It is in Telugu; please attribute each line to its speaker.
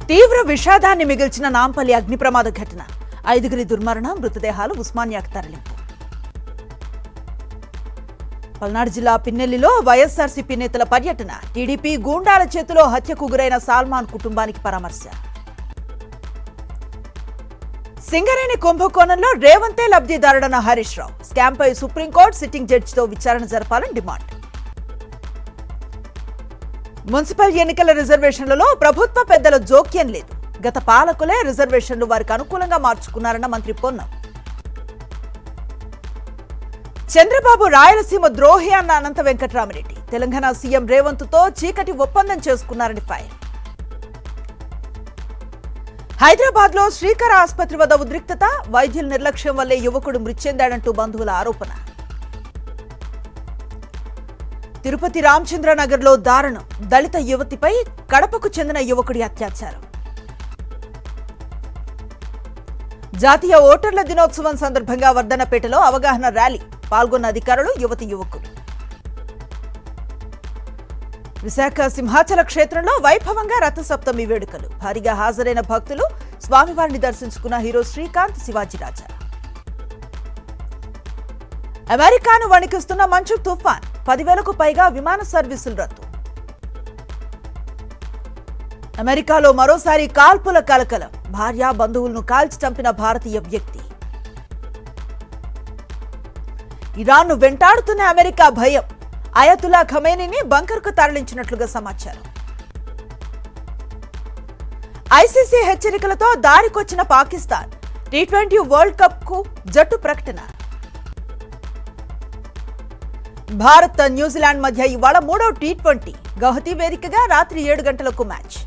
Speaker 1: తీవ్ర విషాదాన్ని మిగిల్చిన నాంపల్లి అగ్ని ప్రమాద ఘటన. 5గురి దుర్మరణం, మృతదేహాలు ఉస్మానియాకు తరలింపు. పల్నాడు జిల్లా పిన్నెల్లిలో వైఎస్ఆర్సీపీ నేతల పర్యటన. టీడీపీ గూండాల చేతిలో హత్యకు గురైన సాల్మాన్ కుటుంబానికి పరామర్శ. సింగరేణి కుంభకోణంలో రేవంతే లబ్ధిదారుడన్న హరీష్ రావు. స్కామ్పై సుప్రీంకోర్టు సిట్టింగ్ జడ్జితో విచారణ జరపాలని డిమాండ్. మున్సిపల్ ఎన్నికల రిజర్వేషన్లలో ప్రభుత్వ పెద్దల జోక్యం లేదు. గత పాలకులే రిజర్వేషన్లు వారికి అనుకూలంగా మార్చుకున్నారన్న మంత్రి పొన్నం. చంద్రబాబు రాయలసీమ ద్రోహి అన్న అనంత వెంకటరామిరెడ్డి. తెలంగాణ సీఎం రేవంత్తో చీకటి ఒప్పందం చేసుకున్నారని ఫైర్. హైదరాబాద్ లో శ్రీకర ఆసుపత్రి వద్ద ఉద్రిక్తత. వైద్యుల నిర్లక్ష్యం వల్లే యువకుడు మృతి చెందాడంటూ బంధువుల ఆరోపణ. తిరుపతి రామచంద్రనగర్ లో దారుణం. దళిత యువతిపై కడపకు చెందిన యువకుడి అత్యాచారం. జాతీయ ఓటర్ల దినోత్సవం సందర్భంగా వర్ధన్నపేటలో అవగాహన ర్యాలీ. పాల్గొన్న అధికారులు, యువతి యువకులు. విశాఖ సింహాచల క్షేత్రంలో వైభవంగా రథసప్తమి వేడుకలు. భారీగా హాజరైన భక్తులు స్వామివారిని దర్శించుకున్న హీరో శ్రీకాంత్, శివాజీరాజా. అమెరికాను వణికిస్తున్న మంచు తుఫాన్. 10,000కు పైగా విమాన సర్వీసులు రద్దు. అమెరికాలో మరోసారి కాల్పుల కలకలం. భార్య, బంధువులను కాల్చి చంపిన భారతీయ వ్యక్తి. ఇరాన్ను వెంటాడుతున్న అమెరికా భయం. అయతుల్లా ఖమేనీని బంకర్కు తరలించినట్లుగా సమాచారం. ఐసీసీ హెచ్చరికలతో దారికొచ్చిన పాకిస్తాన్. టీ20 వరల్డ్ కప్ కు జట్టు ప్రకటన. భారత్ న్యూజిలాండ్ మధ్య ఇవాళ 3వ టీ20. గౌహతి వేదికగా రాత్రి 7 గంటలకు మ్యాచ్.